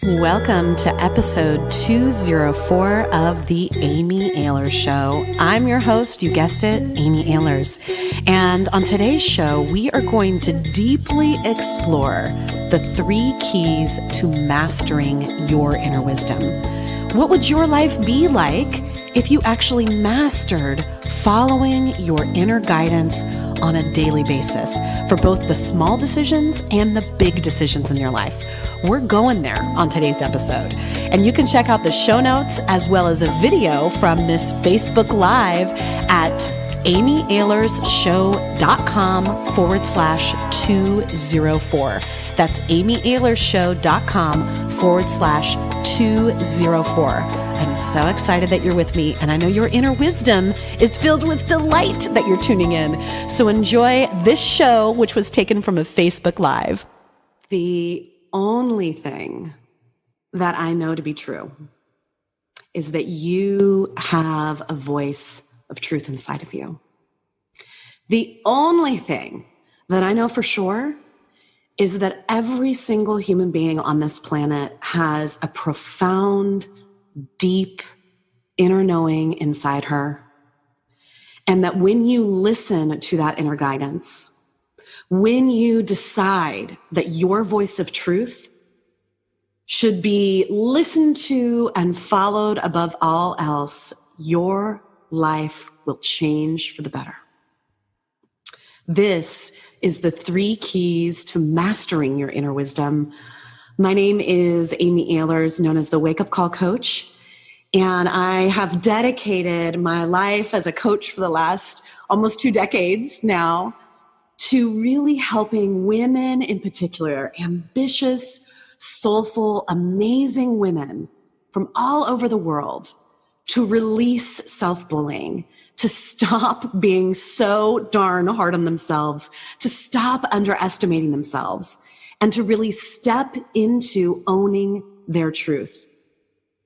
Welcome to episode 204 of the Amy Ahlers Show. I'm your host, you guessed it, Amy Ahlers. And on today's show, we are going to deeply explore the 3 keys to mastering your inner wisdom. What would your life be like if you actually mastered following your inner guidance on a daily basis for both the small decisions and the big decisions in your life? We're going there on today's episode. And you can check out the show notes as well as a video from this Facebook Live at amyahlershow.com/204. That's amyahlershow.com/204. I'm so excited that you're with me, and I know your inner wisdom is filled with delight that you're tuning in. So enjoy this show, which was taken from a Facebook Live. The only thing that I know to be true is that you have a voice of truth inside of you. The only thing that I know for sure is that every single human being on this planet has a profound, deep inner knowing inside her. And that when you listen to that inner guidance, when you decide that your voice of truth should be listened to and followed above all else, your life will change for the better. This is the 3 keys to mastering your inner wisdom. My name is Amy Ahlers, known as the Wake Up Call Coach, and I have dedicated my life as a coach for the last almost 2 decades now to really helping women in particular, ambitious, soulful, amazing women from all over the world, to release self-bullying, to stop being so darn hard on themselves, to stop underestimating themselves, and to really step into owning their truth,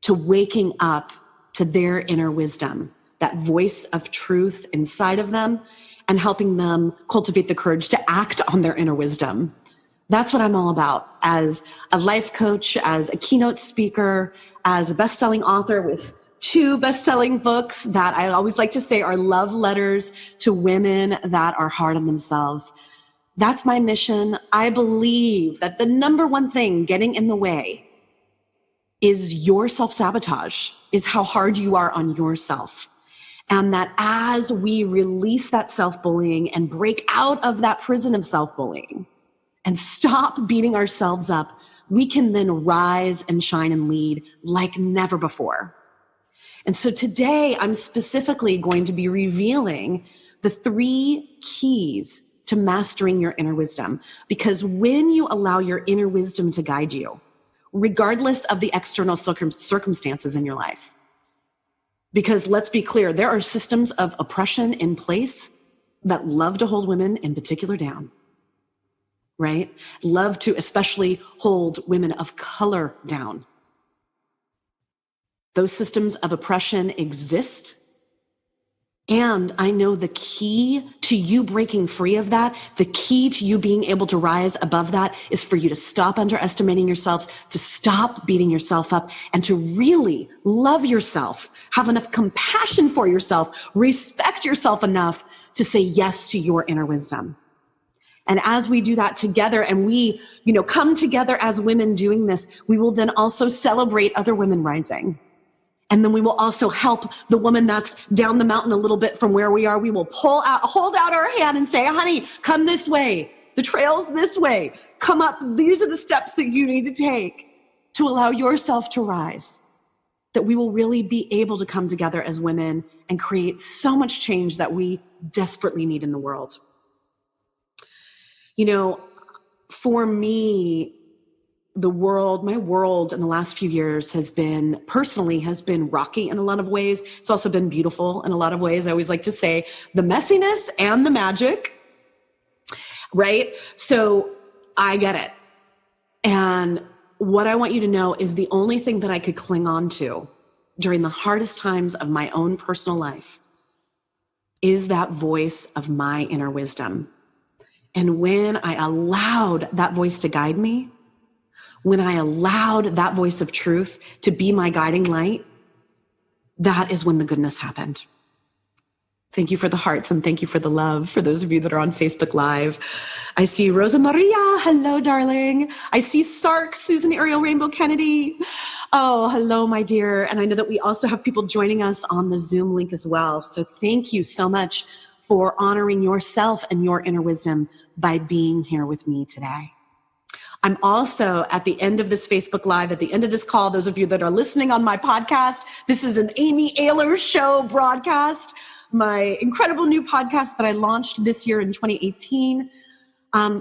to waking up to their inner wisdom, that voice of truth inside of them, and helping them cultivate the courage to act on their inner wisdom. That's what I'm all about as a life coach, as a keynote speaker, as a best-selling author with 2 best-selling books that I always like to say are love letters to women that are hard on themselves. That's my mission. I believe that the number one thing getting in the way is your self-sabotage, is how hard you are on yourself. And that as we release that self-bullying and break out of that prison of self-bullying and stop beating ourselves up, we can then rise and shine and lead like never before. And so today I'm specifically going to be revealing the 3 keys to mastering your inner wisdom. Because when you allow your inner wisdom to guide you, regardless of the external circumstances in your life, because let's be clear, there are systems of oppression in place that love to hold women in particular down, right? Love to especially hold women of color down. Those systems of oppression exist. And I know the key to you breaking free of that, the key to you being able to rise above that is for you to stop underestimating yourselves, to stop beating yourself up, and to really love yourself, have enough compassion for yourself, respect yourself enough to say yes to your inner wisdom. And as we do that together and we, come together as women doing this, we will then also celebrate other women rising. And then we will also help the woman that's down the mountain a little bit from where we are. We will hold out our hand and say, honey, come this way. The trail's this way. Come up. These are the steps that you need to take to allow yourself to rise. That we will really be able to come together as women and create so much change that we desperately need in the world. For me, my world in the last few years has been rocky in a lot of ways. It's also been beautiful in a lot of ways. I always like to say the messiness and the magic, right? So I get it. And what I want you to know is the only thing that I could cling on to during the hardest times of my own personal life is that voice of my inner wisdom. And when I allowed that voice to guide me, when I allowed that voice of truth to be my guiding light, that is when the goodness happened. Thank you for the hearts and thank you for the love. For those of you that are on Facebook Live, I see Rosa Maria. Hello, darling. I see Sark, Susan Ariel Rainbow Kennedy. Oh, hello, my dear. And I know that we also have people joining us on the Zoom link as well. So thank you so much for honoring yourself and your inner wisdom by being here with me today. I'm also at the end of this Facebook Live, at the end of this call, those of you that are listening on my podcast, this is an Amy Ahlers Show broadcast, my incredible new podcast that I launched this year in 2018.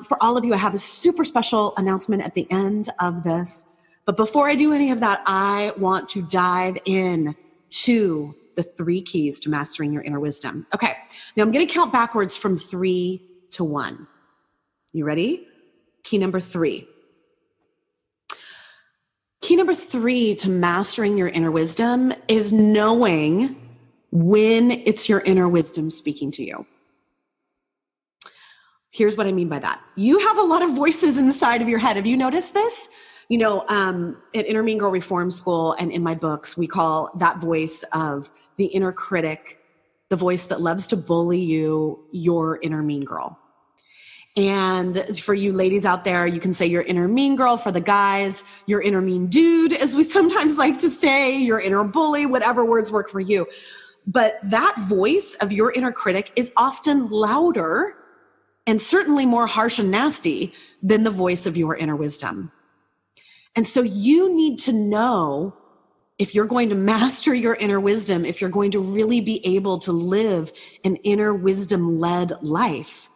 For all of you, I have a super special announcement at the end of this. But before I do any of that, I want to dive in to the 3 keys to mastering your inner wisdom. Okay, now I'm going to count backwards from 3 to 1. You ready? Key number 3. Key number 3 to mastering your inner wisdom is knowing when it's your inner wisdom speaking to you. Here's what I mean by that. You have a lot of voices inside of your head. Have you noticed this? You know, at Inner Mean Girl Reform School and in my books, we call that voice of the inner critic, the voice that loves to bully you, your inner mean girl. And for you ladies out there, you can say your inner mean girl. For the guys, your inner mean dude, as we sometimes like to say, your inner bully, whatever words work for you. But that voice of your inner critic is often louder and certainly more harsh and nasty than the voice of your inner wisdom. And so you need to know, if you're going to master your inner wisdom, if you're going to really be able to live an inner wisdom-led life,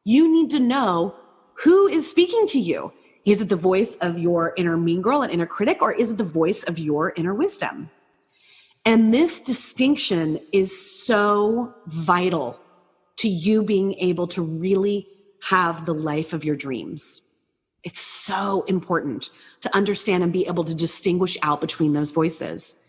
you need to know who is speaking to you. Is it the voice of your inner mean girl and inner critic, or is it the voice of your inner wisdom? And this distinction is so vital to you being able to really have the life of your dreams. It's so important to understand and be able to distinguish out between those voices.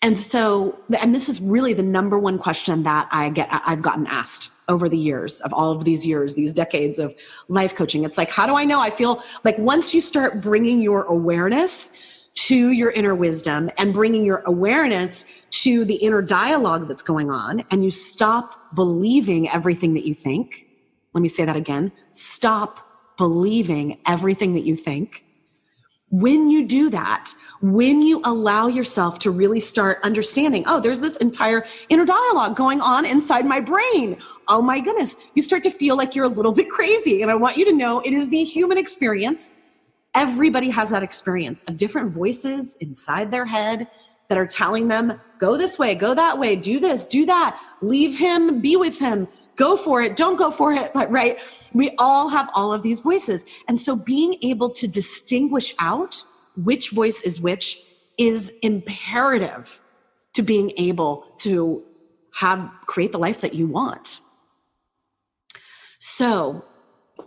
And so, and this is really the number one question that I've gotten asked over the years of all of these years, these decades of life coaching. It's like, how do I know? I feel like once you start bringing your awareness to your inner wisdom and bringing your awareness to the inner dialogue that's going on, and you stop believing everything that you think. Let me say that again. Stop believing everything that you think. When you do that, when you allow yourself to really start understanding, oh, there's this entire inner dialogue going on inside my brain. Oh my goodness. You start to feel like you're a little bit crazy. And I want you to know it is the human experience. Everybody has that experience of different voices inside their head that are telling them, go this way, go that way, do this, do that, leave him, be with him, go for it, don't go for it, right? We all have all of these voices. And so being able to distinguish out which voice is which is imperative to being able to create the life that you want. So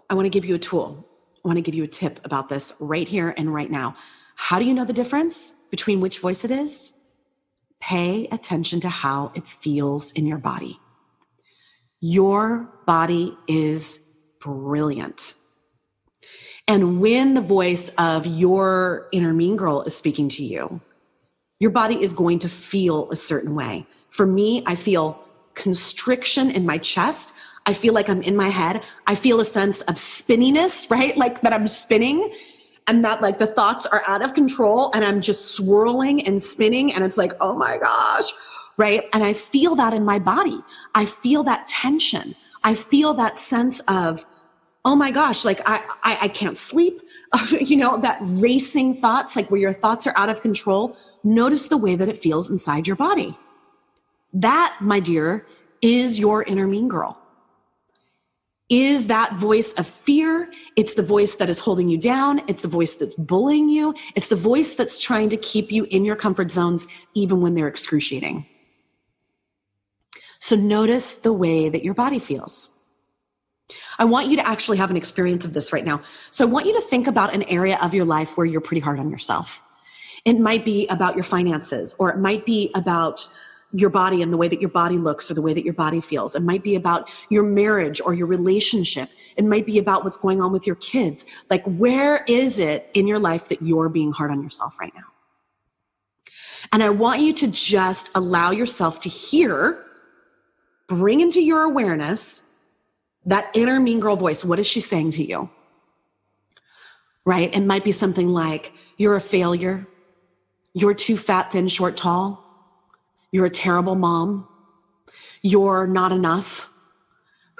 I want to give you a tool. I want to give you a tip about this right here and right now. How do you know the difference between which voice it is? Pay attention to how it feels in your body. Your body is brilliant. And when the voice of your inner mean girl is speaking to you, your body is going to feel a certain way. For me, I feel constriction in my chest. I feel like I'm in my head. I feel a sense of spinniness, right? Like that I'm spinning and that like the thoughts are out of control and I'm just swirling and spinning and it's like, oh my gosh, right? And I feel that in my body. I feel that tension. I feel that sense of, oh my gosh, like I can't sleep. You know, that racing thoughts, like where your thoughts are out of control. Notice the way that it feels inside your body. That, my dear, is your inner mean girl. Is that voice of fear? It's the voice that is holding you down. It's the voice that's bullying you. It's the voice that's trying to keep you in your comfort zones, even when they're excruciating. So notice the way that your body feels. I want you to actually have an experience of this right now. So I want you to think about an area of your life where you're pretty hard on yourself. It might be about your finances, or it might be about your body and the way that your body looks or the way that your body feels. It might be about your marriage or your relationship. It might be about what's going on with your kids. Like, where is it in your life that you're being hard on yourself right now? And I want you to just allow yourself to hear, bring into your awareness that inner mean girl voice. What is she saying to you? Right? It might be something like, you're a failure. You're too fat, thin, short, tall. You're a terrible mom. You're not enough.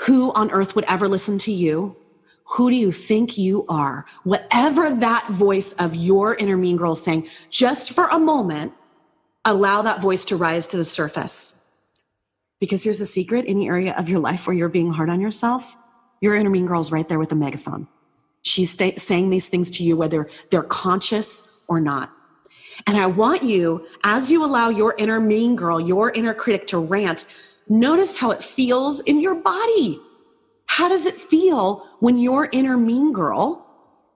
Who on earth would ever listen to you? Who do you think you are? Whatever that voice of your inner mean girl is saying, just for a moment, allow that voice to rise to the surface. Because here's the secret: any area of your life where you're being hard on yourself, your inner mean girl is right there with a megaphone. She's saying these things to you, whether they're conscious or not. And I want you, as you allow your inner mean girl, your inner critic to rant, notice how it feels in your body. How does it feel when your inner mean girl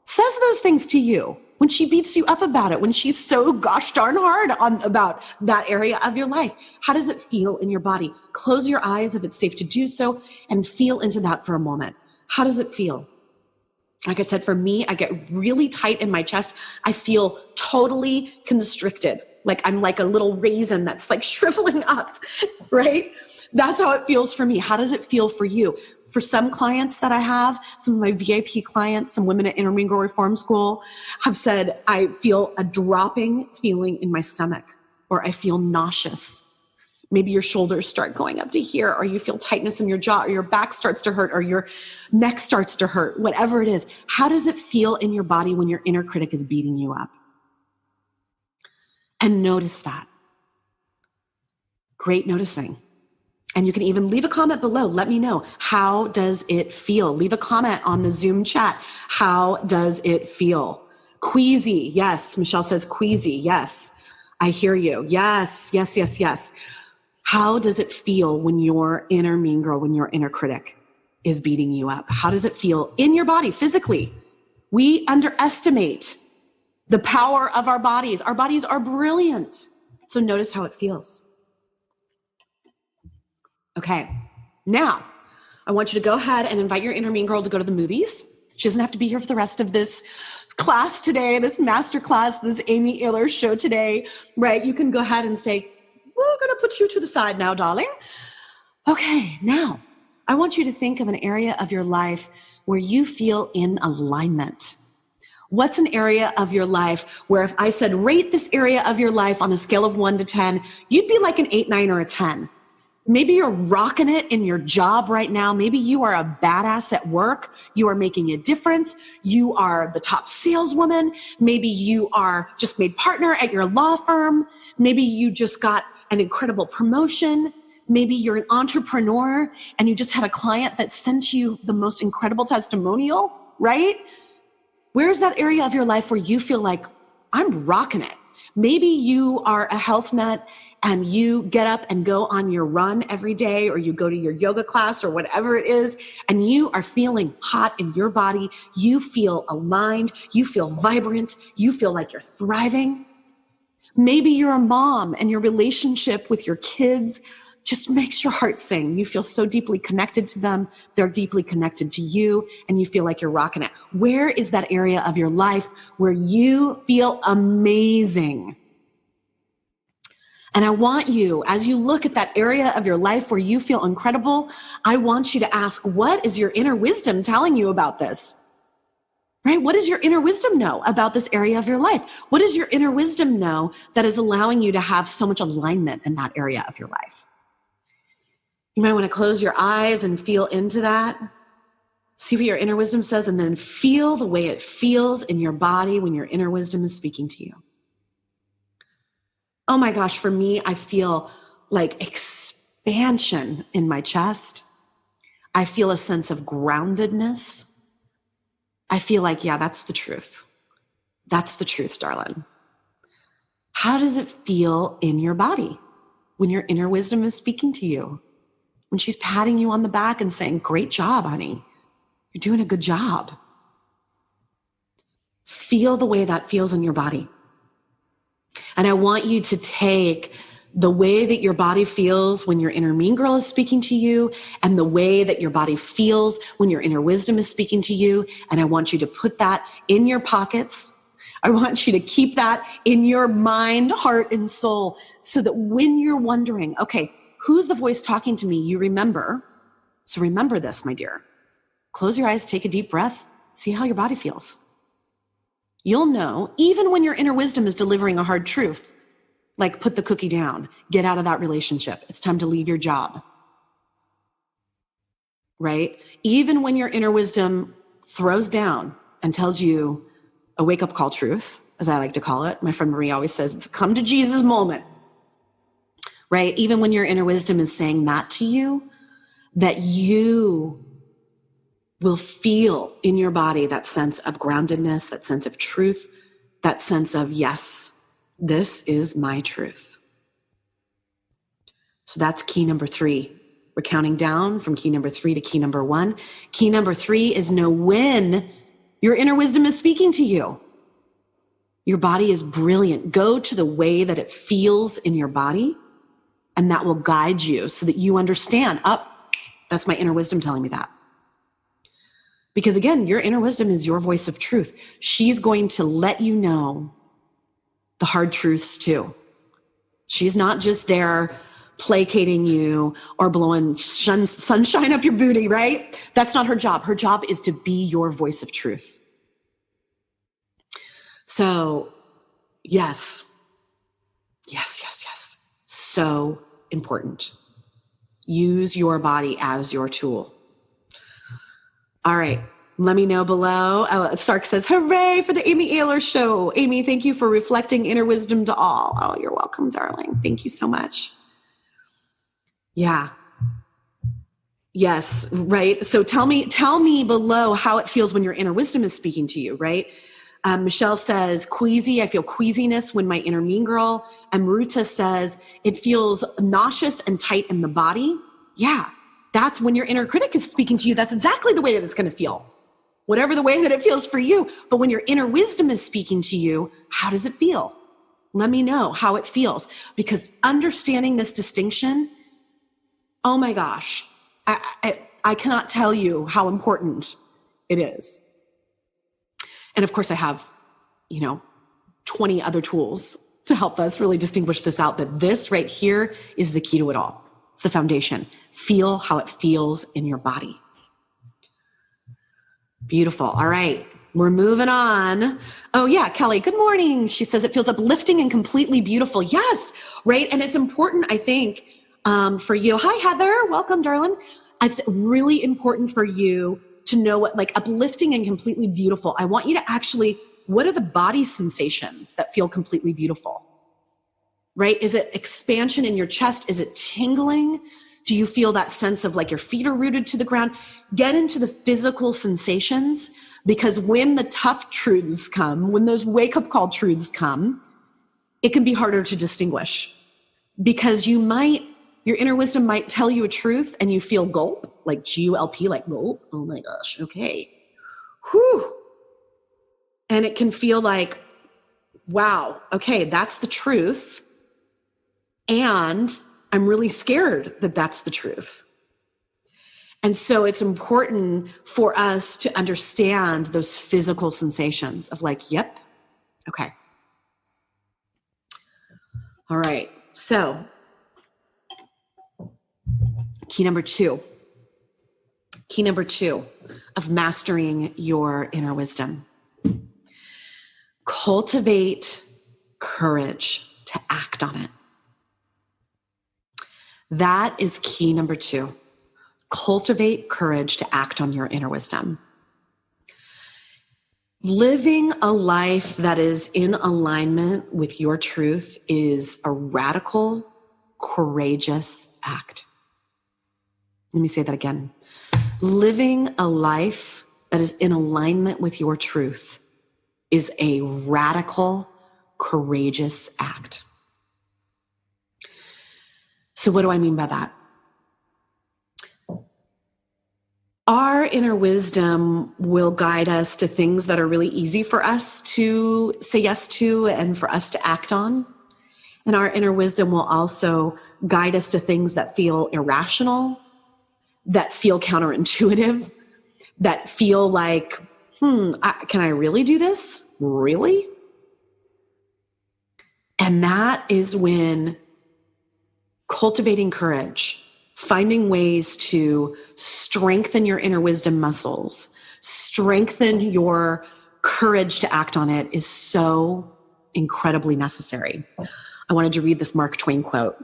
says those things to you? When she beats you up about it, when she's so gosh darn hard about that area of your life? How does it feel in your body? Close your eyes if it's safe to do so and feel into that for a moment. How does it feel? Like I said, for me, I get really tight in my chest. I feel totally constricted. Like I'm like a little raisin that's like shriveling up, right? That's how it feels for me. How does it feel for you? For some clients that I have, some of my VIP clients, some women at Inner Mean Girl Reform School have said, I feel a dropping feeling in my stomach, or I feel nauseous. Maybe your shoulders start going up to here, or you feel tightness in your jaw, or your back starts to hurt, or your neck starts to hurt, whatever it is. How does it feel in your body when your inner critic is beating you up? And notice that. Great noticing. And you can even leave a comment below. Let me know. How does it feel? Leave a comment on the Zoom chat. How does it feel? Queasy. Yes. Michelle says queasy. Yes. I hear you. Yes. Yes, yes, yes. How does it feel when your inner mean girl, when your inner critic is beating you up? How does it feel in your body physically? We underestimate the power of our bodies. Our bodies are brilliant. So notice how it feels. Okay, now I want you to go ahead and invite your inner mean girl to go to the movies. She doesn't have to be here for the rest of this class today, this master class, this Amy Ahlers Show today, right? You can go ahead and say, we're going to put you to the side now, darling. Okay, now I want you to think of an area of your life where you feel in alignment. What's an area of your life where if I said, rate this area of your life on a scale of 1 to 10, you'd be like an 8, 9, or a 10. Maybe you're rocking it in your job right now. Maybe you are a badass at work. You are making a difference. You are the top saleswoman. Maybe you are just made partner at your law firm. Maybe you just got an incredible promotion. Maybe you're an entrepreneur and you just had a client that sent you the most incredible testimonial, right? Where's that area of your life where you feel like, I'm rocking it? Maybe you are a health nut and you get up and go on your run every day, or you go to your yoga class or whatever it is, and you are feeling hot in your body. You feel aligned. You feel vibrant. You feel like you're thriving. Maybe you're a mom and your relationship with your kids just makes your heart sing. You feel so deeply connected to them. They're deeply connected to you, and you feel like you're rocking it. Where is that area of your life where you feel amazing? And I want you, as you look at that area of your life where you feel incredible, I want you to ask, what is your inner wisdom telling you about this? Right? What does your inner wisdom know about this area of your life? What does your inner wisdom know that is allowing you to have so much alignment in that area of your life? You might want to close your eyes and feel into that. See what your inner wisdom says, and then feel the way it feels in your body when your inner wisdom is speaking to you. Oh my gosh, for me, I feel like expansion in my chest. I feel a sense of groundedness. I feel like, yeah, that's the truth. That's the truth, darling. How does it feel in your body when your inner wisdom is speaking to you? When she's patting you on the back and saying, great job, honey. You're doing a good job. Feel the way that feels in your body. And I want you to take the way that your body feels when your inner mean girl is speaking to you, and the way that your body feels when your inner wisdom is speaking to you. And I want you to put that in your pockets. I want you to keep that in your mind, heart, and soul, so that when you're wondering, okay, who's the voice talking to me? You remember. So remember this, my dear. Close your eyes, take a deep breath, see how your body feels. You'll know, even when your inner wisdom is delivering a hard truth, like put the cookie down, get out of that relationship. It's time to leave your job, right? Even when your inner wisdom throws down and tells you a wake-up call truth, as I like to call it. My friend Marie always says, it's a come to Jesus moment, right? Even when your inner wisdom is saying that to you, that you will feel in your body that sense of groundedness, that sense of truth, that sense of, yes, this is my truth. So that's key number 3. We're counting down from key number 3 to key number 1. Key number 3 is know when your inner wisdom is speaking to you. Your body is brilliant. Go to the way that it feels in your body, and that will guide you so that you understand, that's my inner wisdom telling me that. Because again, your inner wisdom is your voice of truth. She's going to let you know the hard truths too. She's not just there placating you or blowing sunshine up your booty, right? That's not her job. Her job is to be your voice of truth. So yes. So important. Use your body as your tool. All right. Let me know below. Stark says, hooray for the Amy Ahlers Show. Amy, thank you for reflecting inner wisdom to all. Oh, you're welcome, darling. Thank you so much. Yeah. Yes, right. So tell me below how it feels when your inner wisdom is speaking to you, right? Michelle says, queasy. I feel queasiness when my inner mean girl. And Maruta says, it feels nauseous and tight in the body. Yeah, that's when your inner critic is speaking to you. That's exactly the way that it's going to feel. Whatever the way that it feels for you. But when your inner wisdom is speaking to you, how does it feel? Let me know how it feels. Because understanding this distinction, oh my gosh, I cannot tell you how important it is. And of course I have, 20 other tools to help us really distinguish this out. But this right here is the key to it all. It's the foundation. Feel how it feels in your body. Beautiful. All right. We're moving on. Oh yeah, Kelly, good morning. She says it feels uplifting and completely beautiful. Yes, right? And it's important, I think, for you. Hi, Heather. Welcome, darling. It's really important for you to know what, like, uplifting and completely beautiful. I want you to actually, what are the body sensations that feel completely beautiful? Right? Is it expansion in your chest? Is it tingling? Do you feel that sense of like your feet are rooted to the ground? Get into the physical sensations, because when the tough truths come, when those wake-up call truths come, it can be harder to distinguish, because your inner wisdom might tell you a truth and you feel gulp, like G-U-L-P, like gulp. Oh my gosh, okay. Whew. And it can feel like, wow, okay, that's the truth. And I'm really scared that that's the truth. And so it's important for us to understand those physical sensations of like, yep, okay. All right, so key number two of mastering your inner wisdom. Cultivate courage to act on it. That is key number 2. Cultivate courage to act on your inner wisdom. Living a life that is in alignment with your truth is a radical, courageous act. Let me say that again. Living a life that is in alignment with your truth is a radical, courageous act. So what do I mean by that? Our inner wisdom will guide us to things that are really easy for us to say yes to and for us to act on. And our inner wisdom will also guide us to things that feel irrational, that feel counterintuitive, that feel like, can I really do this? Really? And that is when cultivating courage, finding ways to strengthen your inner wisdom muscles, strengthen your courage to act on it is so incredibly necessary. I wanted to read this Mark Twain quote.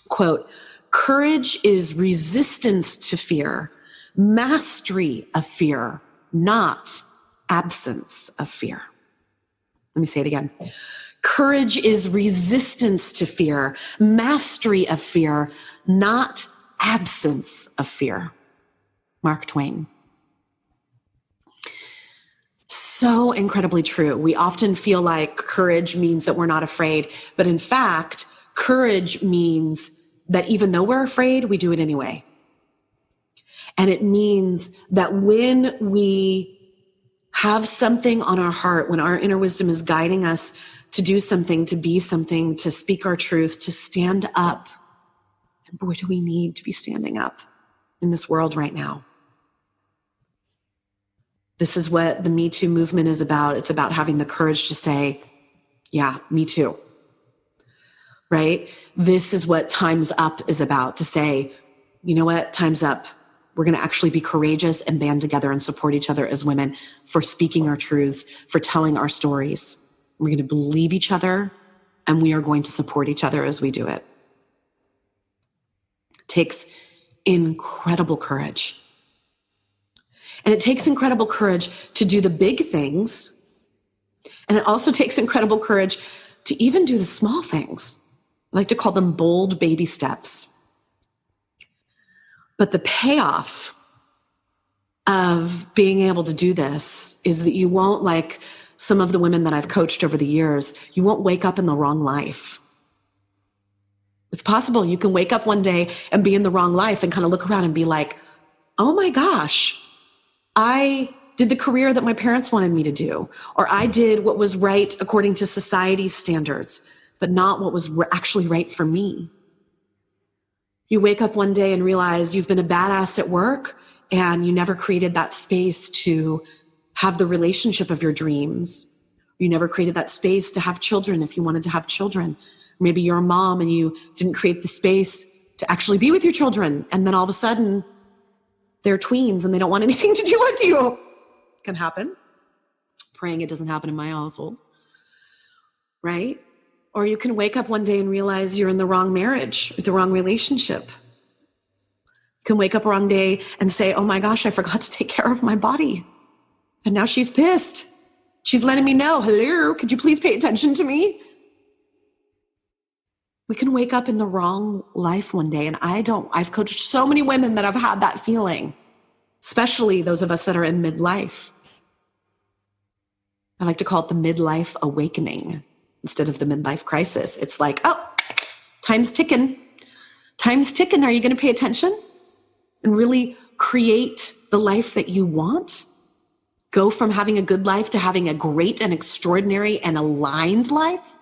Quote, "Courage is resistance to fear, mastery of fear, not absence of fear." Let me say it again. Courage is resistance to fear, mastery of fear, not absence of fear. Mark Twain. So incredibly true. We often feel like courage means that we're not afraid, but in fact, courage means that even though we're afraid, we do it anyway. And it means that when we have something on our heart, when our inner wisdom is guiding us to do something, to be something, to speak our truth, to stand up, and boy, do we need to be standing up in this world right now. This is what the Me Too movement is about. It's about having the courage to say, yeah, me too. Right? This is what Time's Up is about, to say, you know what, time's up. We're going to actually be courageous and band together and support each other as women for speaking our truths, for telling our stories. We're going to believe each other, and we are going to support each other as we do it. It takes incredible courage. And it takes incredible courage to do the big things. And it also takes incredible courage to even do the small things. I like to call them bold baby steps. But the payoff of being able to do this is that you won't, like some of the women that I've coached over the years, you won't wake up in the wrong life. It's possible you can wake up one day and be in the wrong life and kind of look around and be like, oh my gosh, I did the career that my parents wanted me to do, or I did what was right according to society's standards, but not what was actually right for me. You wake up one day and realize you've been a badass at work and you never created that space to have the relationship of your dreams. You never created that space to have children if you wanted to have children. Maybe you're a mom and you didn't create the space to actually be with your children. And then all of a sudden they're tweens and they don't want anything to do with you. It can happen. Praying it doesn't happen in my household. Right? Or you can wake up one day and realize you're in the wrong marriage, with the wrong relationship. You can wake up a wrong day and say, oh my gosh, I forgot to take care of my body. And now she's pissed. She's letting me know, hello, could you please pay attention to me? We can wake up in the wrong life one day. And I've coached so many women that have had that feeling, especially those of us that are in midlife. I like to call it the midlife awakening instead of the midlife crisis. It's like, oh, time's ticking. Time's ticking. Are you going to pay attention and really create the life that you want? Go from having a good life to having a great and extraordinary and aligned life?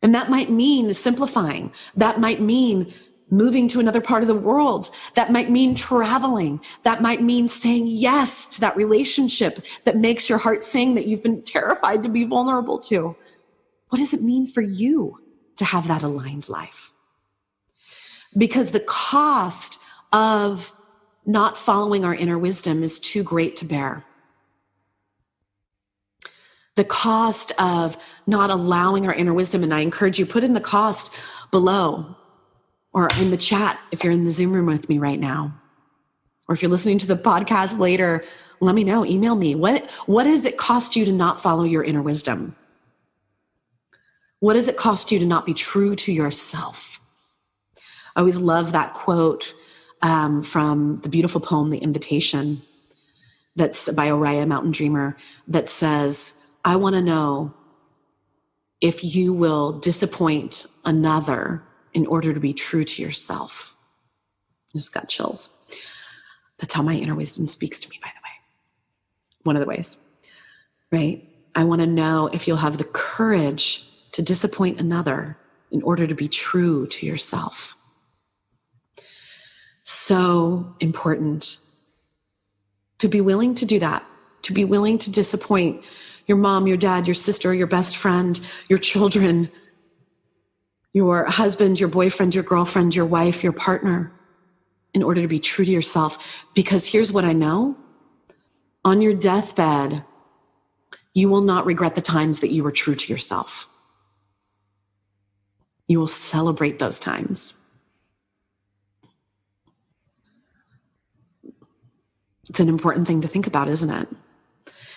And that might mean simplifying. That might mean moving to another part of the world. That might mean traveling. That might mean saying yes to that relationship that makes your heart sing, that you've been terrified to be vulnerable to. What does it mean for you to have that aligned life? Because the cost of not following our inner wisdom is too great to bear. The cost of not allowing our inner wisdom, and I encourage you, put in the cost below or in the chat if you're in the Zoom room with me right now. Or if you're listening to the podcast later, let me know, email me. What does it cost you to not follow your inner wisdom? What does it cost you to not be true to yourself? I always love that quote from the beautiful poem, The Invitation, that's by Oriah Mountain Dreamer, that says, I want to know if you will disappoint another in order to be true to yourself. I just got chills. That's how my inner wisdom speaks to me, by the way. One of the ways, right? I want to know if you'll have the courage to disappoint another in order to be true to yourself. So important to be willing to do that, to be willing to disappoint your mom, your dad, your sister, your best friend, your children, your husband, your boyfriend, your girlfriend, your wife, your partner, in order to be true to yourself. Because here's what I know. On your deathbed, you will not regret the times that you were true to yourself. You will celebrate those times. It's an important thing to think about, isn't it?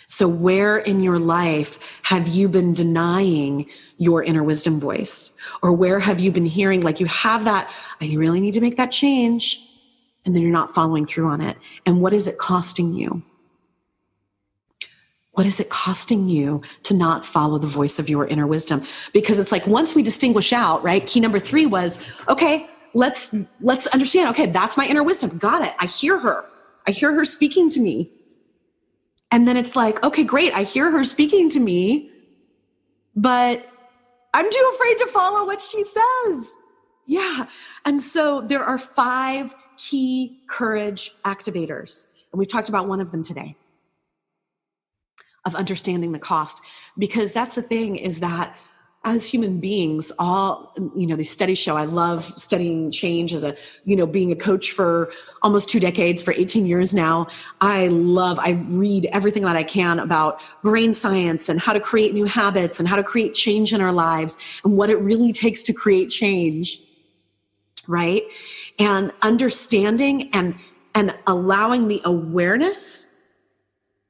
So where in your life have you been denying your inner wisdom voice? Or where have you been hearing like you have that, I really need to make that change, and then you're not following through on it? And what is it costing you? What is it costing you to not follow the voice of your inner wisdom? Because it's like, once we distinguish out, right? Key number 3 was, okay, let's understand. Okay, that's my inner wisdom. Got it. I hear her. I hear her speaking to me. And then it's like, okay, great. I hear her speaking to me, but I'm too afraid to follow what she says. Yeah. And so there are 5 key courage activators. And we've talked about one of them today, of understanding the cost. Because that's the thing, is that as human beings, these studies show, I love studying change as being a coach for almost 2 decades, for 18 years now. I read everything that I can about brain science and how to create new habits and how to create change in our lives and what it really takes to create change, right? And understanding and allowing the awareness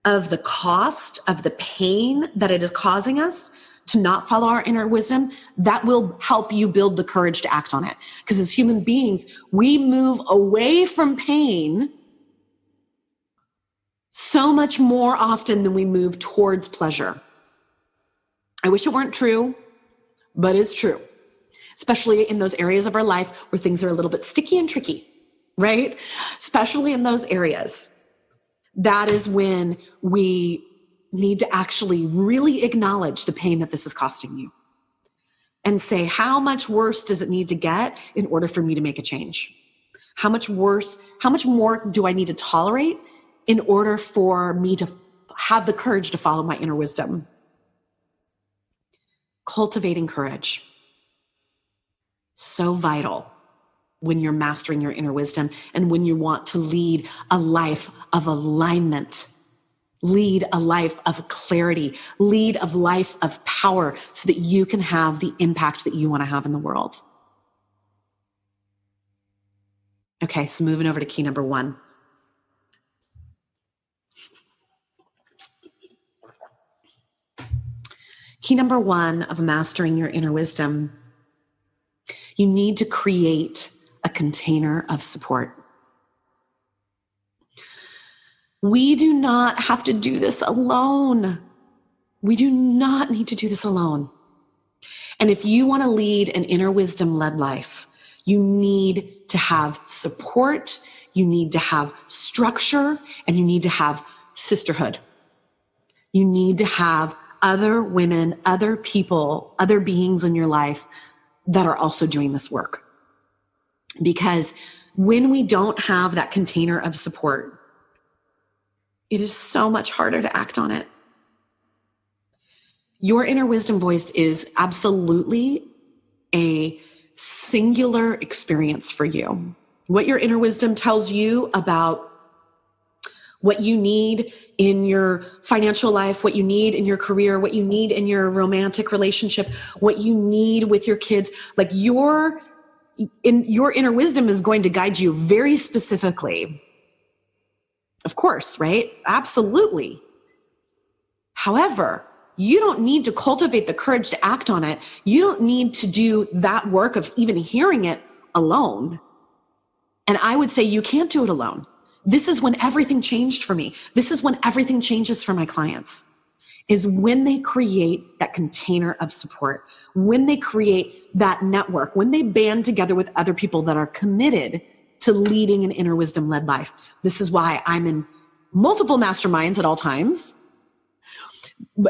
of the cost of the pain that it is causing us to not follow our inner wisdom, that will help you build the courage to act on it. Because as human beings, we move away from pain so much more often than we move towards pleasure. I wish it weren't true, but it's true. Especially in those areas of our life where things are a little bit sticky and tricky, right? Especially in those areas. That is when we need to actually really acknowledge the pain that this is costing you and say, how much worse does it need to get in order for me to make a change? How much worse, how much more do I need to tolerate in order for me to have the courage to follow my inner wisdom? Cultivating courage. So vital when you're mastering your inner wisdom and when you want to lead a life of alignment, lead a life of clarity, lead a life of power so that you can have the impact that you want to have in the world. Okay, so moving over to key number 1. Key number 1 of mastering your inner wisdom, you need to create a container of support. We do not have to do this alone. We do not need to do this alone. And if you want to lead an inner wisdom-led life, you need to have support, you need to have structure, and you need to have sisterhood. You need to have other women, other people, other beings in your life that are also doing this work. Because when we don't have that container of support, it is so much harder to act on it. Your inner wisdom voice is absolutely a singular experience for you. What your inner wisdom tells you about what you need in your financial life, what you need in your career, what you need in your romantic relationship, what you need with your kids, like your inner wisdom is going to guide you very specifically. Of course, right? Absolutely. However, you don't need to cultivate the courage to act on it. You don't need to do that work of even hearing it alone. And I would say you can't do it alone. This is when everything changed for me. This is when everything changes for my clients, is when they create that container of support, when they create that network, when they band together with other people that are committed to leading an inner wisdom-led life. This is why I'm in multiple masterminds at all times,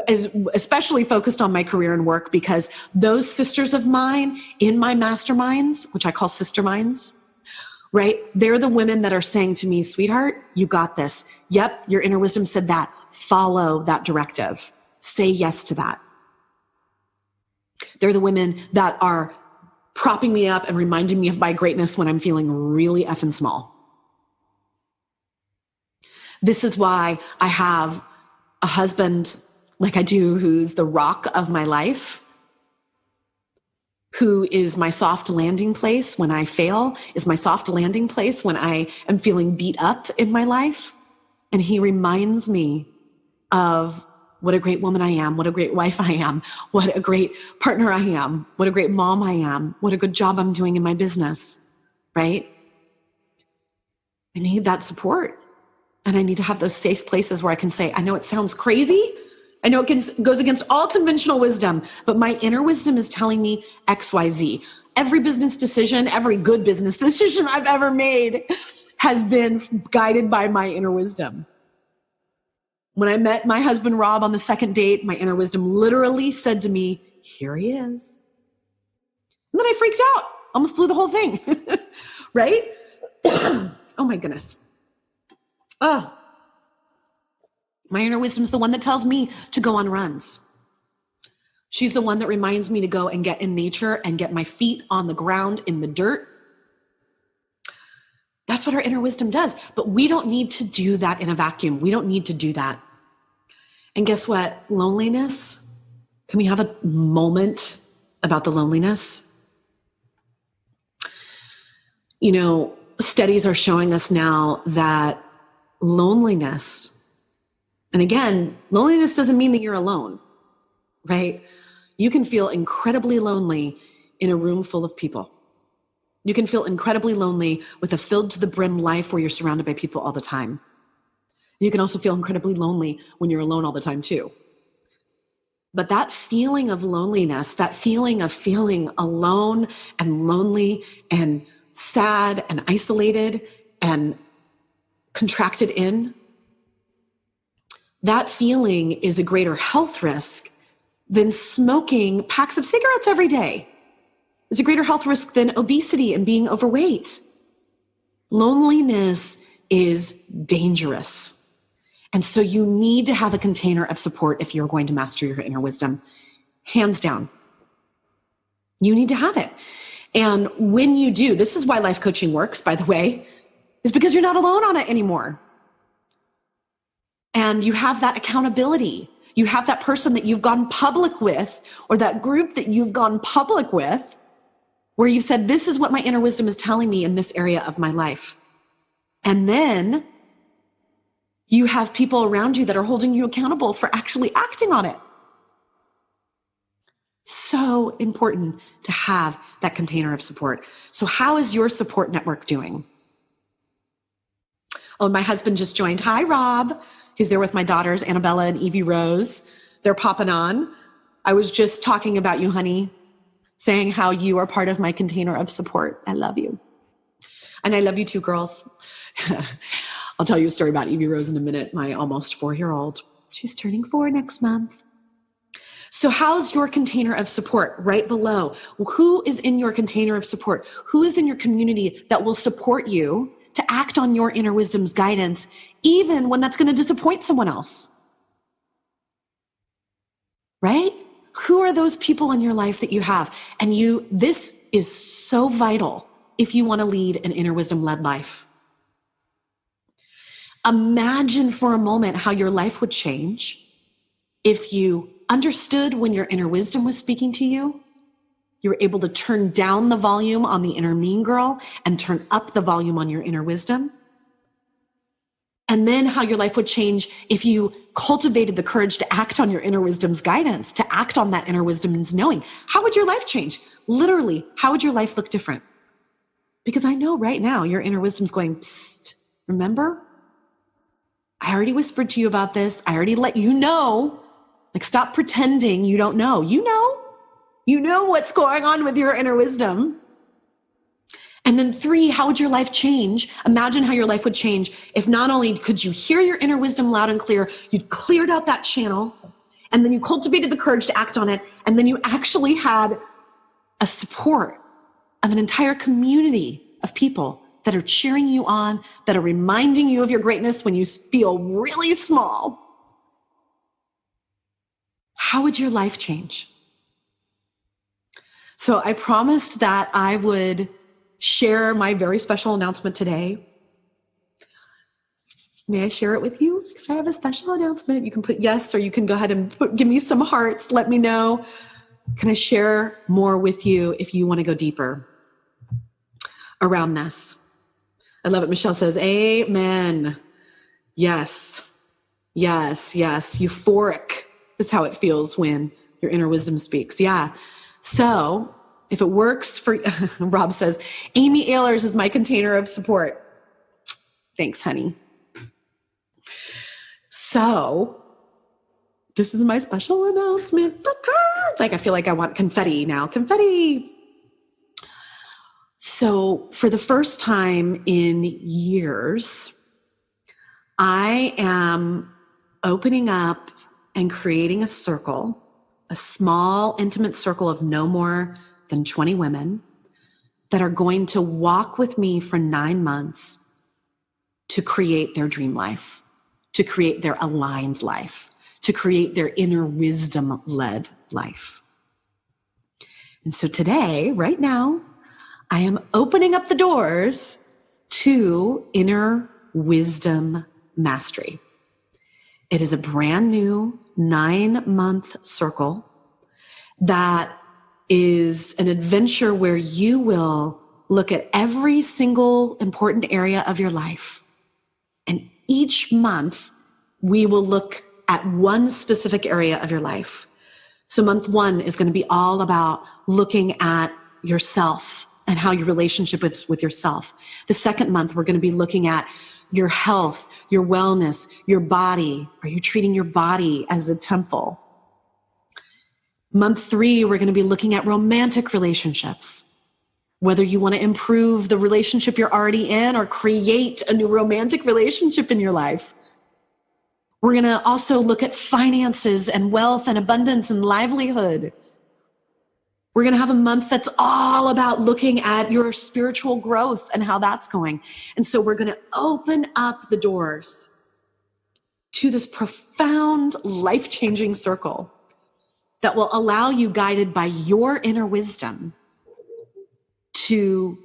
especially focused on my career and work, because those sisters of mine in my masterminds, which I call sister minds, right? They're the women that are saying to me, sweetheart, you got this. Yep, your inner wisdom said that. Follow that directive. Say yes to that. They're the women that are propping me up and reminding me of my greatness when I'm feeling really effing small. This is why I have a husband like I do, who's the rock of my life, who is my soft landing place when I fail, is my soft landing place when I am feeling beat up in my life. And he reminds me of what a great woman I am, what a great wife I am, what a great partner I am, what a great mom I am, what a good job I'm doing in my business, right? I need that support. And I need to have those safe places where I can say, I know it sounds crazy. I know it goes against all conventional wisdom, but my inner wisdom is telling me X, Y, Z. Every business decision, every good business decision I've ever made has been guided by my inner wisdom. When I met my husband, Rob, on the second date, my inner wisdom literally said to me, here he is. And then I freaked out, almost blew the whole thing, right? Oh my goodness. Oh, my inner wisdom is the one that tells me to go on runs. She's the one that reminds me to go and get in nature and get my feet on the ground in the dirt. That's what our inner wisdom does. But we don't need to do that in a vacuum. We don't need to do that. And guess what? Loneliness. Can we have a moment about the loneliness? You know, studies are showing us now that loneliness, and again, loneliness doesn't mean that you're alone, right? You can feel incredibly lonely in a room full of people. You can feel incredibly lonely with a filled to the brim life where you're surrounded by people all the time. You can also feel incredibly lonely when you're alone all the time too. But that feeling of loneliness, that feeling of feeling alone and lonely and sad and isolated and contracted in, that feeling is a greater health risk than smoking packs of cigarettes every day. It's a greater health risk than obesity and being overweight. Loneliness is dangerous. And so you need to have a container of support if you're going to master your inner wisdom. Hands down. You need to have it. And when you do, this is why life coaching works, by the way, is because you're not alone on it anymore. And you have that accountability. You have that person that you've gone public with, or that group that you've gone public with, where you've said, this is what my inner wisdom is telling me in this area of my life. And then you have people around you that are holding you accountable for actually acting on it. So important to have that container of support. So how is your support network doing? Oh, my husband just joined. Hi, Rob. He's there with my daughters, Annabella and Evie Rose. They're popping on. I was just talking about you, honey, saying how you are part of my container of support. I love you. And I love you too, girls. I'll tell you a story about Evie Rose in a minute, my almost 4-year-old. She's turning 4 next month. So how's your container of support? Right below. Who is in your container of support? Who is in your community that will support you to act on your inner wisdom's guidance, even when that's going to disappoint someone else? Right? Who are those people in your life that you have? And this is so vital if you want to lead an inner wisdom-led life. Imagine for a moment how your life would change if you understood when your inner wisdom was speaking to you. You were able to turn down the volume on the inner mean girl and turn up the volume on your inner wisdom. And then how your life would change if you cultivated the courage to act on your inner wisdom's guidance, to act on that inner wisdom's knowing. How would your life change? Literally, how would your life look different? Because I know right now your inner wisdom's going, psst, remember? I already whispered to you about this. I already let you know. Like, stop pretending you don't know. You know. You know what's going on with your inner wisdom. And then 3, how would your life change? Imagine how your life would change if not only could you hear your inner wisdom loud and clear, you'd cleared out that channel, and then you cultivated the courage to act on it, and then you actually had a support of an entire community of people that are cheering you on, that are reminding you of your greatness when you feel really small, how would your life change? So I promised that I would share my very special announcement today. May I share it with you? Because I have a special announcement. You can put yes, or you can go ahead and give me some hearts. Let me know. Can I share more with you if you want to go deeper around this? I love it. Michelle says, amen. Yes, yes, yes. Euphoric is how it feels when your inner wisdom speaks. Yeah. So if it works for, Rob says, Amy Ahlers is my container of support. Thanks, honey. So this is my special announcement. Like, I feel like I want confetti now. Confetti. So for the first time in years, I am opening up and creating a circle, a small, intimate circle of no more than 20 women that are going to walk with me for 9 months to create their dream life, to create their aligned life, to create their inner wisdom-led life. And so today, right now, I am opening up the doors to Inner Wisdom Mastery. It is a brand new 9-month circle that is an adventure where you will look at every single important area of your life. And each month, we will look at one specific area of your life. So month 1 is going to be all about looking at yourself and how your relationship is with yourself. The second month, we're going to be looking at your health, your wellness, your body. Are you treating your body as a temple? Month 3, we're going to be looking at romantic relationships. Whether you want to improve the relationship you're already in or create a new romantic relationship in your life. We're going to also look at finances and wealth and abundance and livelihood. We're going to have a month that's all about looking at your spiritual growth and how that's going. And so we're going to open up the doors to this profound, life-changing circle that will allow you, guided by your inner wisdom, to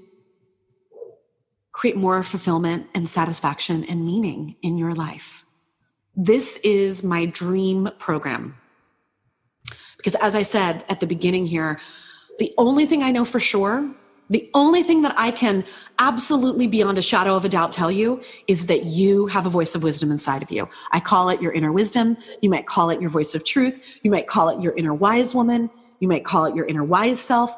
create more fulfillment and satisfaction and meaning in your life. This is my dream program. Because as I said at the beginning here, the only thing I know for sure, the only thing that I can absolutely beyond a shadow of a doubt tell you is that you have a voice of wisdom inside of you. I call it your inner wisdom. You might call it your voice of truth. You might call it your inner wise woman. You might call it your inner wise self.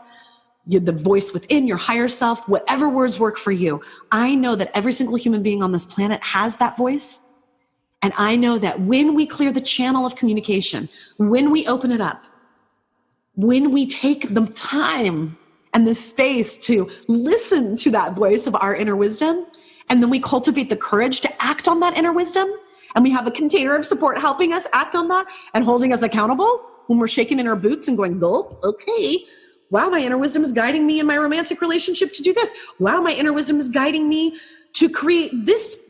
The voice within, your higher self, whatever words work for you. I know that every single human being on this planet has that voice. And I know that when we clear the channel of communication, when we open it up, when we take the time and the space to listen to that voice of our inner wisdom, and then we cultivate the courage to act on that inner wisdom, and we have a container of support helping us act on that and holding us accountable when we're shaking in our boots and going, gulp, okay, wow, my inner wisdom is guiding me in my romantic relationship to do this. Wow, my inner wisdom is guiding me to create this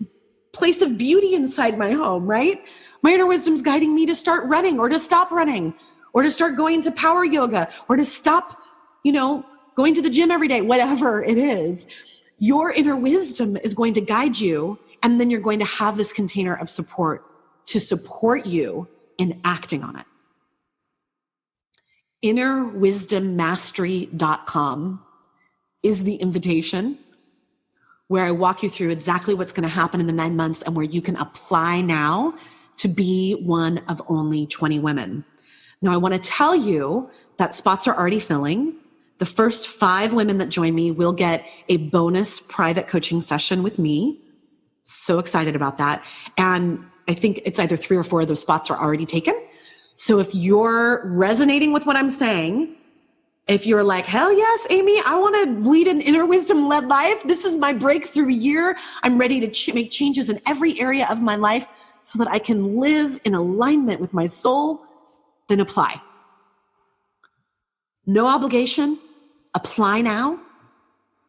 place of beauty inside my home, right? My inner wisdom is guiding me to start running or to stop running or to start going to power yoga or to stop, going to the gym every day, whatever it is. Your inner wisdom is going to guide you, and then you're going to have this container of support to support you in acting on it. InnerWisdomMastery.com is the invitation where I walk you through exactly what's going to happen in the 9 months and where you can apply now to be one of only 20 women. Now, I want to tell you that spots are already filling. The first 5 women that join me will get a bonus private coaching session with me. So excited about that. And I think it's either 3 or 4 of those spots are already taken. So if you're resonating with what I'm saying, if you're like, hell yes, Amy, I want to lead an inner wisdom-led life. This is my breakthrough year. I'm ready to make changes in every area of my life so that I can live in alignment with my soul then apply. No obligation. Apply now.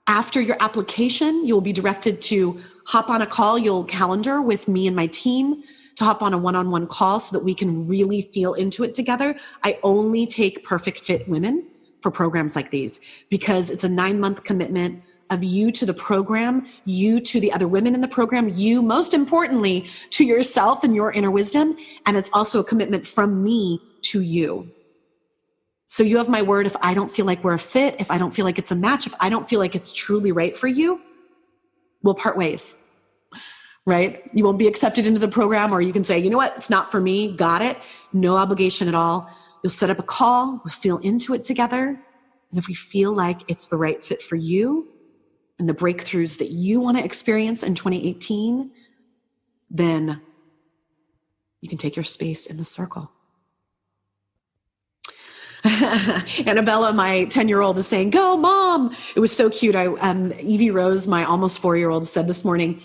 After your application, you'll be directed to hop on a call. You'll calendar with me and my team to hop on a one-on-one call so that we can really feel into it together. I only take perfect fit women for programs like these because it's a 9-month commitment of you to the program, you to the other women in the program, you most importantly to yourself and your inner wisdom. And it's also a commitment from me to you. So you have my word. If I don't feel like we're a fit, if I don't feel like it's a match, if I don't feel like it's truly right for you, we'll part ways, right? You won't be accepted into the program, or you can say, you know what, it's not for me. Got it. No obligation at all. You'll set up a call. We'll feel into it together. And if we feel like it's the right fit for you and the breakthroughs that you want to experience in 2018, then you can take your space in the circle. Annabella, my 10-year-old, is saying, go, Mom. It was so cute. Evie Rose, my almost 4-year-old, said this morning,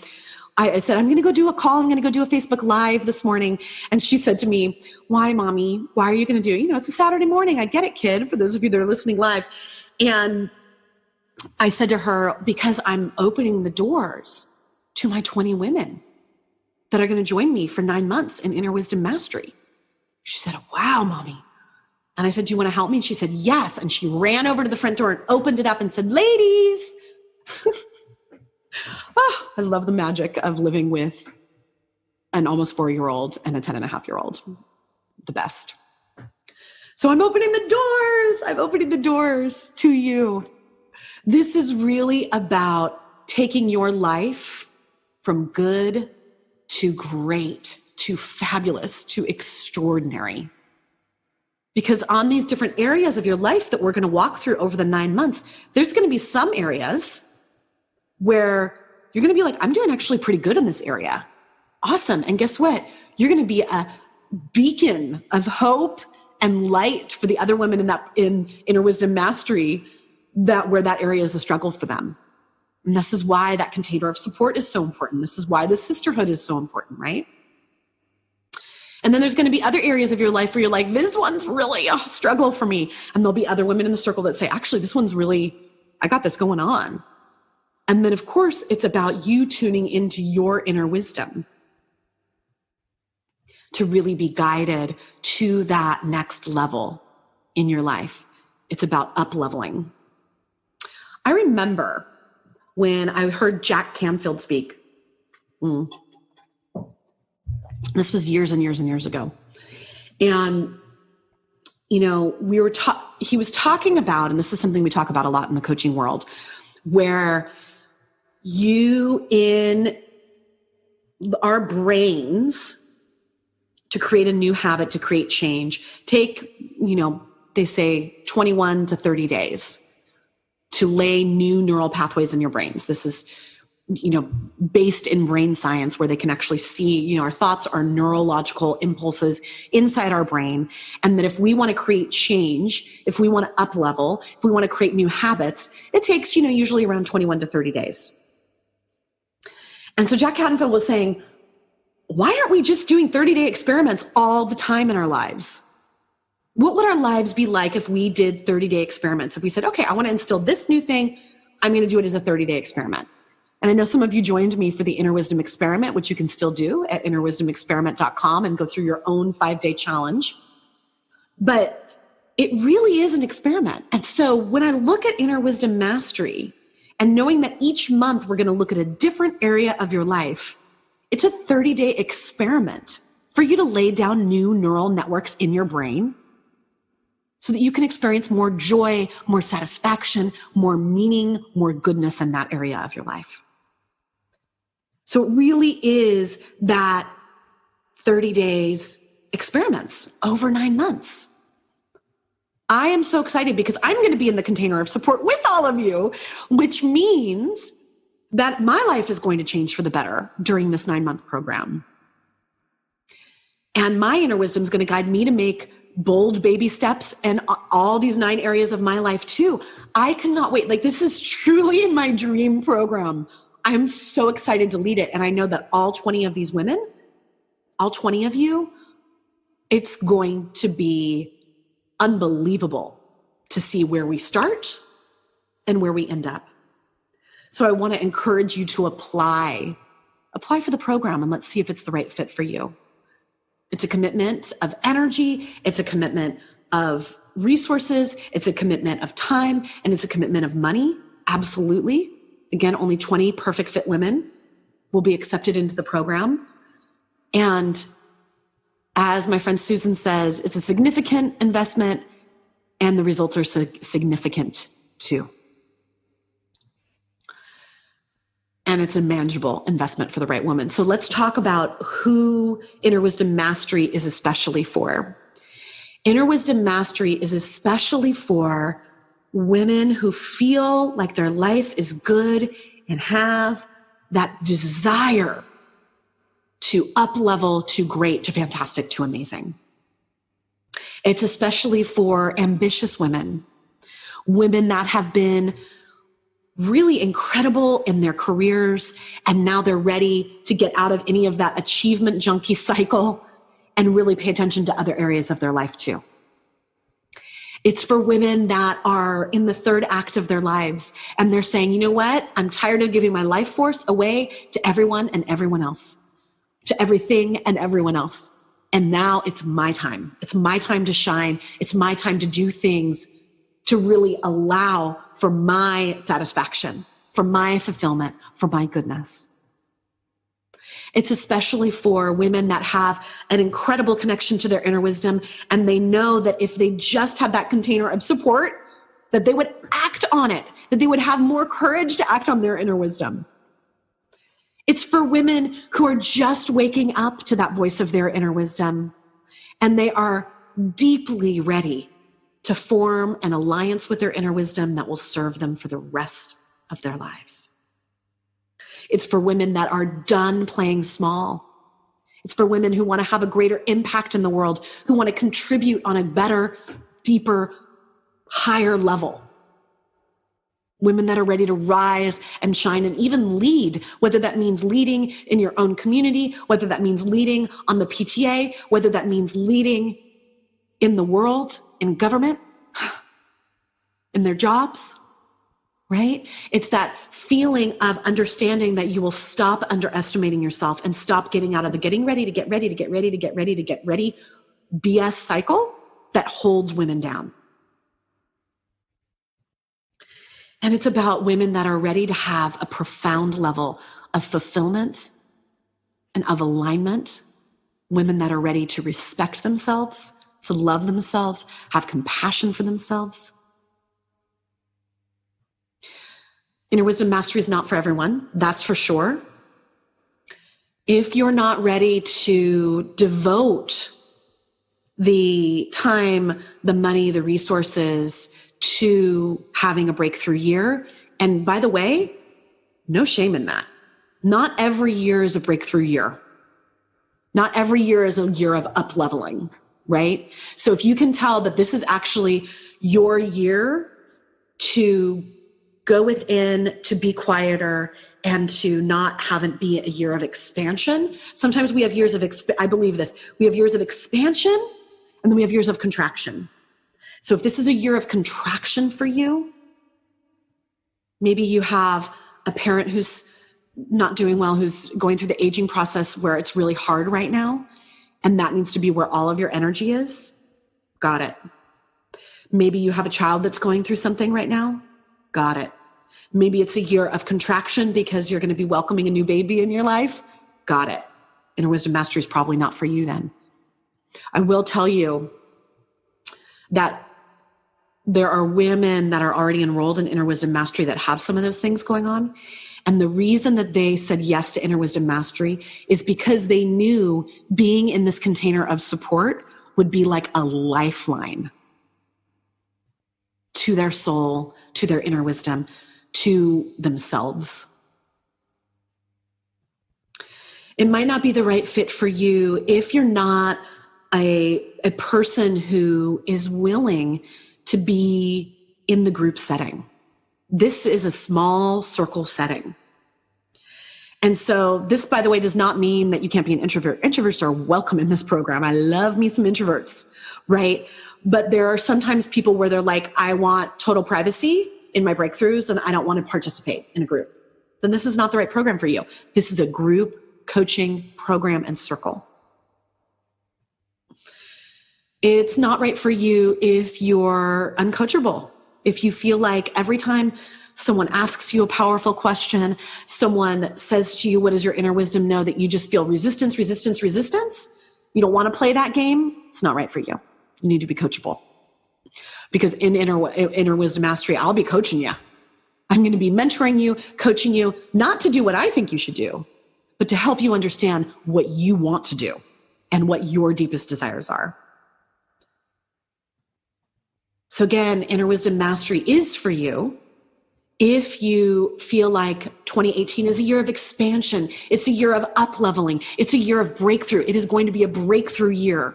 I said, I'm going to go do a call. I'm going to go do a Facebook Live this morning. And she said to me, why, Mommy? Why are you going to do it? It's a Saturday morning. I get it, kid, for those of you that are listening live. And I said to her, because I'm opening the doors to my 20 women that are going to join me for 9 months in Inner Wisdom Mastery. She said, wow, Mommy. And I said, do you want to help me? And she said, yes. And she ran over to the front door and opened it up and said, ladies. Oh, I love the magic of living with an almost 4-year-old and a 10-and-a-half-year-old. The best. So I'm opening the doors. I'm opening the doors to you. This is really about taking your life from good to great, to fabulous, to extraordinary. Because on these different areas of your life that we're going to walk through over the 9 months, there's going to be some areas where you're going to be like, I'm doing actually pretty good in this area. Awesome. And guess what? You're going to be a beacon of hope and light for the other women in Inner Wisdom Mastery where that area is a struggle for them. And this is why that container of support is so important. This is why the sisterhood is so important, right? And then there's going to be other areas of your life where you're like, this one's really a struggle for me. And there'll be other women in the circle that say, actually, this one's really, I got this going on. And then, of course, it's about you tuning into your inner wisdom to really be guided to that next level in your life. It's about up-leveling. I remember when I heard Jack Canfield speak. This was years and years and years ago. And, he was talking about, and this is something we talk about a lot in the coaching world, where you in our brains, to create a new habit, to create change, take, they say 21 to 30 days to lay new neural pathways in your brains. This is, based in brain science, where they can actually see, our thoughts are neurological impulses inside our brain. And that if we want to create change, if we want to up level, if we want to create new habits, it takes, usually around 21 to 30 days. And so Jack Canfield was saying, why aren't we just doing 30-day experiments all the time in our lives? What would our lives be like if we did 30-day experiments? If we said, okay, I want to instill this new thing, I'm going to do it as a 30-day experiment. And I know some of you joined me for the Inner Wisdom Experiment, which you can still do at innerwisdomexperiment.com and go through your own 5-day challenge. But it really is an experiment. And so when I look at Inner Wisdom Mastery and knowing that each month we're going to look at a different area of your life, it's a 30-day experiment for you to lay down new neural networks in your brain so that you can experience more joy, more satisfaction, more meaning, more goodness in that area of your life. So it really is that 30 days experiments over 9 months. I am so excited because I'm going to be in the container of support with all of you, which means that my life is going to change for the better during this 9-month program. And my inner wisdom is going to guide me to make bold baby steps in all these 9 areas of my life too. I cannot wait. This is truly in my dream program. I'm so excited to lead it. And I know that all 20 of these women, all 20 of you It's going to be unbelievable to see where we start and where we end up. So I want to encourage you to apply for the program, and let's see if it's the right fit for you. It's a commitment of energy. It's a commitment of resources. It's a commitment of time, and it's a commitment of money. Absolutely. Again, only 20 perfect fit women will be accepted into the program. And as my friend Susan says, it's a significant investment, and the results are significant too. And it's a manageable investment for the right woman. So let's talk about who Inner Wisdom Mastery is especially for. Inner Wisdom Mastery is especially for women who feel like their life is good and have that desire to up-level to great, to fantastic, to amazing. It's especially for ambitious women, women that have been really incredible in their careers, and now they're ready to get out of any of that achievement junkie cycle and really pay attention to other areas of their life too. It's for women that are in the third act of their lives, and they're saying, you know what? I'm tired of giving my life force away to everyone and everyone else, to everything and everyone else. And now it's my time. It's my time to shine. It's my time to do things to really allow for my satisfaction, for my fulfillment, for my goodness. It's especially for women that have an incredible connection to their inner wisdom, and they know that if they just had that container of support, that they would act on it, that they would have more courage to act on their inner wisdom. It's for women who are just waking up to that voice of their inner wisdom, and they are deeply ready to form an alliance with their inner wisdom that will serve them for the rest of their lives. It's for women that are done playing small. It's for women who want to have a greater impact in the world, who want to contribute on a better, deeper, higher level. Women that are ready to rise and shine and even lead, whether that means leading in your own community, whether that means leading on the PTA, whether that means leading in the world, in government, in their jobs, right? It's that feeling of understanding that you will stop underestimating yourself and stop getting out of the getting ready to get ready to get ready to get ready to get ready BS cycle that holds women down. And it's about women that are ready to have a profound level of fulfillment and of alignment, women that are ready to respect themselves, to love themselves, have compassion for themselves. Inner Wisdom Mastery is not for everyone, that's for sure. If you're not ready to devote the time, the money, the resources to having a breakthrough year, and by the way, no shame in that. Not every year is a breakthrough year. Not every year is a year of up-leveling, right? So if you can tell that this is actually your year to go within, to be quieter, and to not have it be a year of expansion. Sometimes we have years of, I believe this, we have years of expansion, and then we have years of contraction. So if this is a year of contraction for you, maybe you have a parent who's not doing well, who's going through the aging process where it's really hard right now, and that needs to be where all of your energy is. Got it. Maybe you have a child that's going through something right now. Got it. Maybe it's a year of contraction because you're going to be welcoming a new baby in your life. Got it. Inner Wisdom Mastery is probably not for you then. I will tell you that there are women that are already enrolled in Inner Wisdom Mastery that have some of those things going on. And the reason that they said yes to Inner Wisdom Mastery is because they knew being in this container of support would be like a lifeline to their soul, to their inner wisdom, to themselves. It might not be the right fit for you if you're not a person who is willing to be in the group setting. This is a small circle setting. And so this, by the way, does not mean that you can't be an introvert. Introverts are welcome in this program. I love me some introverts, right? But there are sometimes people where they're like, I want total privacy in my breakthroughs and I don't want to participate in a group. Then this is not the right program for you. This is a group coaching program and circle. It's not right for you if you're uncoachable. If you feel like every time someone asks you a powerful question, someone says to you, what does your inner wisdom know, that you just feel resistance, you don't want to play that game, it's not right for you. You need to be coachable. Because in inner wisdom mastery, I'll be coaching you. I'm going to be mentoring you, coaching you, not to do what I think you should do, but to help you understand what you want to do and what your deepest desires are. So again, inner wisdom mastery is for you if you feel like 2018 is a year of expansion. It's a year of up-leveling. It's a year of breakthrough. It is going to be a breakthrough year.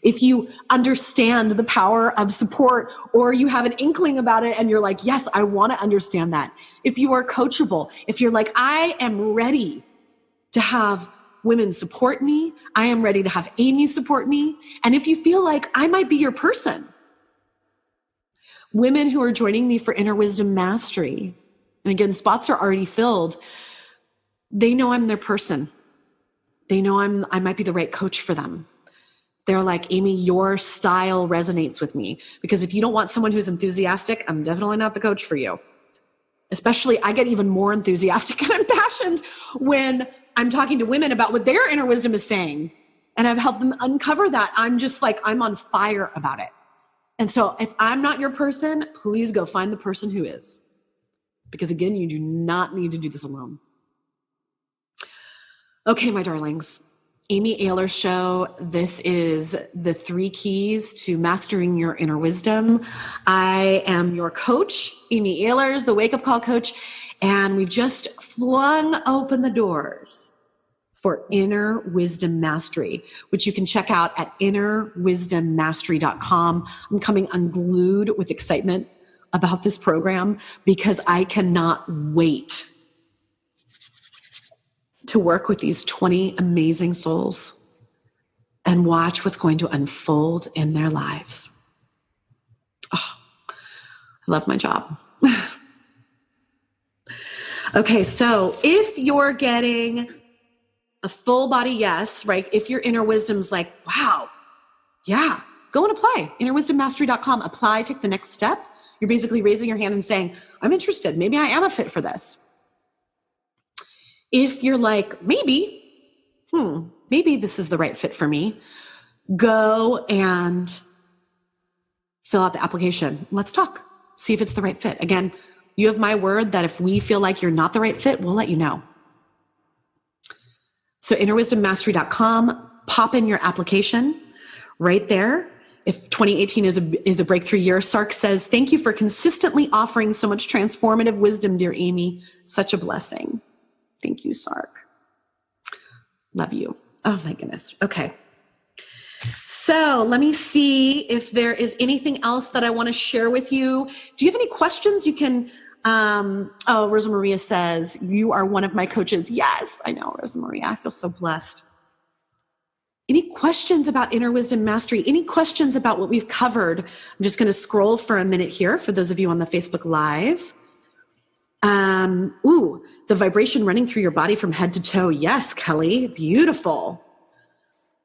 If you understand the power of support, or you have an inkling about it and you're like, yes, I want to understand that. If you are coachable, if you're like, I am ready to have women support me, I am ready to have Amy support me. And if you feel like I might be your person, women who are joining me for Inner Wisdom Mastery, and again, spots are already filled, they know I'm their person. They know I might be the right coach for them. They're like, Amy, your style resonates with me. Because if you don't want someone who's enthusiastic, I'm definitely not the coach for you. Especially, I get even more enthusiastic and impassioned when I'm talking to women about what their inner wisdom is saying. And I've helped them uncover that. I'm just like, I'm on fire about it. And so if I'm not your person, please go find the person who is. Because again, you do not need to do this alone. Okay, my darlings, Amy Ahlers Show. This is the 3 keys to mastering your inner wisdom. I am your coach, Amy Ahlers, the Wake Up Call Coach, and we've just flung open the doors for Inner Wisdom Mastery, which you can check out at innerwisdommastery.com. I'm coming unglued with excitement about this program because I cannot wait to work with these 20 amazing souls and watch what's going to unfold in their lives. Oh, I love my job. Okay, so if you're getting a full body yes, right? If your inner wisdom's like, wow, yeah, go and apply. Innerwisdommastery.com. Apply, take the next step. You're basically raising your hand and saying, I'm interested. Maybe I am a fit for this. If you're like, maybe this is the right fit for me, go and fill out the application. Let's talk. See if it's the right fit. Again, you have my word that if we feel like you're not the right fit, we'll let you know. So innerwisdommastery.com, pop in your application right there. If 2018 is a breakthrough year, Sark says, thank you for consistently offering so much transformative wisdom, dear Amy. Such a blessing. Thank you, Sark. Love you. Oh my goodness. Okay. So let me see if there is anything else that I want to share with you. Do you have any questions? You can, Rosa Maria says, you are one of my coaches. Yes, I know, Rosa Maria. I feel so blessed. Any questions about Inner Wisdom Mastery? Any questions about what we've covered? I'm just going to scroll for a minute here for those of you on the Facebook Live. The vibration running through your body from head to toe. Yes, Kelly. Beautiful.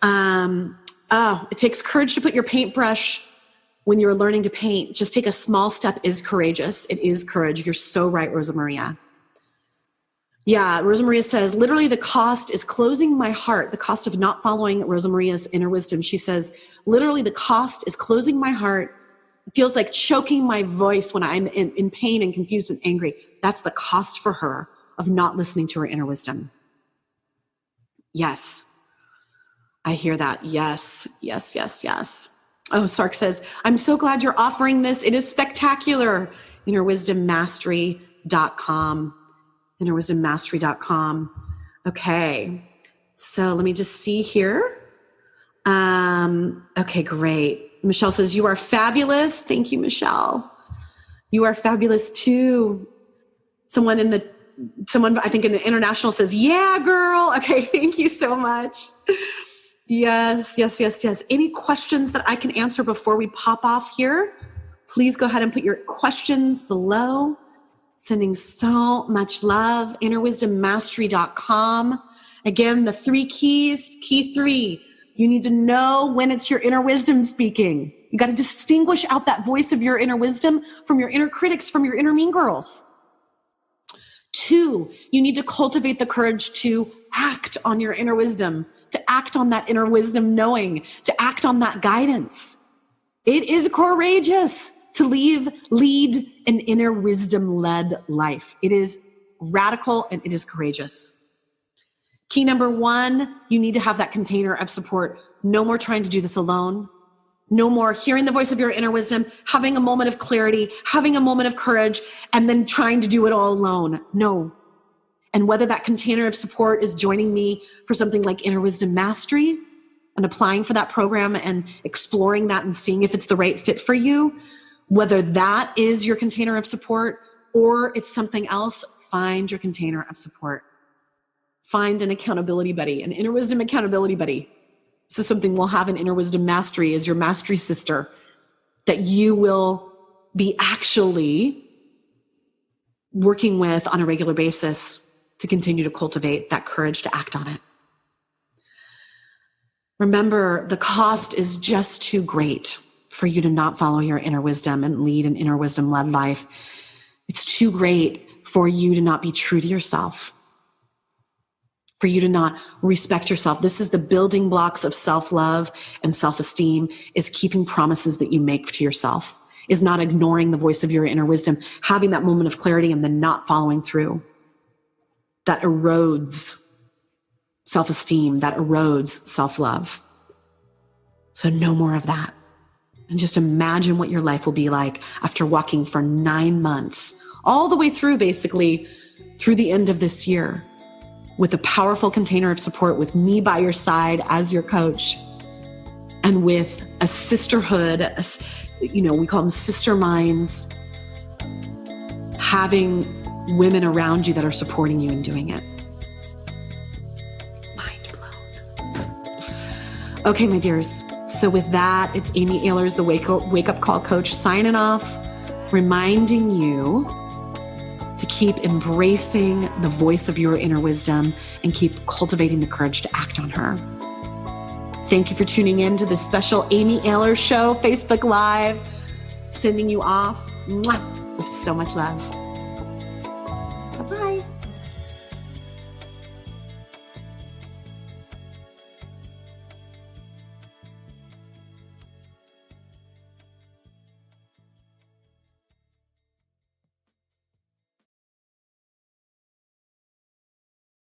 It takes courage to put your paintbrush when you're learning to paint. Just take a small step is courageous. It is courage. You're so right, Rosa Maria. Yeah, Rosa Maria says, literally the cost is closing my heart. The cost of not following Rosa Maria's inner wisdom. She says, literally the cost is closing my heart. It feels like choking my voice when I'm in pain and confused and angry. That's the cost for her of not listening to her inner wisdom. Yes. I hear that. Yes, yes, yes, yes. Oh, Sark says, I'm so glad you're offering this. It is spectacular. Innerwisdommastery.com. Innerwisdommastery.com. Okay. So let me just see here. Okay, great. Michelle says, you are fabulous. Thank you, Michelle. You are fabulous too. Someone in the someone, I think in the international says, yeah, girl. Okay. Thank you so much. Yes. Any questions that I can answer before we pop off here? Please go ahead and put your questions below. Sending so much love. InnerWisdomMastery.com. Again, the 3 keys. Key 3, you need to know when it's your inner wisdom speaking. You got to distinguish out that voice of your inner wisdom from your inner critics, from your inner mean girls. 2, you need to cultivate the courage to act on your inner wisdom, to act on that inner wisdom knowing, to act on that guidance. It is courageous to lead an inner wisdom-led life. It is radical and it is courageous. Key number 1, you need to have that container of support. No more trying to do this alone. No more hearing the voice of your inner wisdom, having a moment of clarity, having a moment of courage, and then trying to do it all alone. No. And whether that container of support is joining me for something like Inner Wisdom Mastery and applying for that program and exploring that and seeing if it's the right fit for you, whether that is your container of support or it's something else, find your container of support. Find an accountability buddy, an inner wisdom accountability buddy. This is something we'll have in Inner Wisdom Mastery as your mastery sister that you will be actually working with on a regular basis to continue to cultivate that courage to act on it. Remember, the cost is just too great for you to not follow your inner wisdom and lead an inner wisdom-led life. It's too great for you to not be true to yourself, for you to not respect yourself. This is the building blocks of self-love and self-esteem, is keeping promises that you make to yourself, is not ignoring the voice of your inner wisdom, having that moment of clarity and then not following through. That erodes self-esteem, that erodes self-love. So no more of that. And just imagine what your life will be like after walking for 9 months, all the way through, basically, through the end of this year, with a powerful container of support, with me by your side as your coach, and with a sisterhood, we call them sister minds, having women around you that are supporting you in doing it. Mind blown. Okay, my dears. So with that, it's Amy Ahlers, the Wake Up Call Coach, signing off, reminding you to keep embracing the voice of your inner wisdom and keep cultivating the courage to act on her. Thank you for tuning in to this special Amy Ahlers Show Facebook Live. Sending you off with so much love.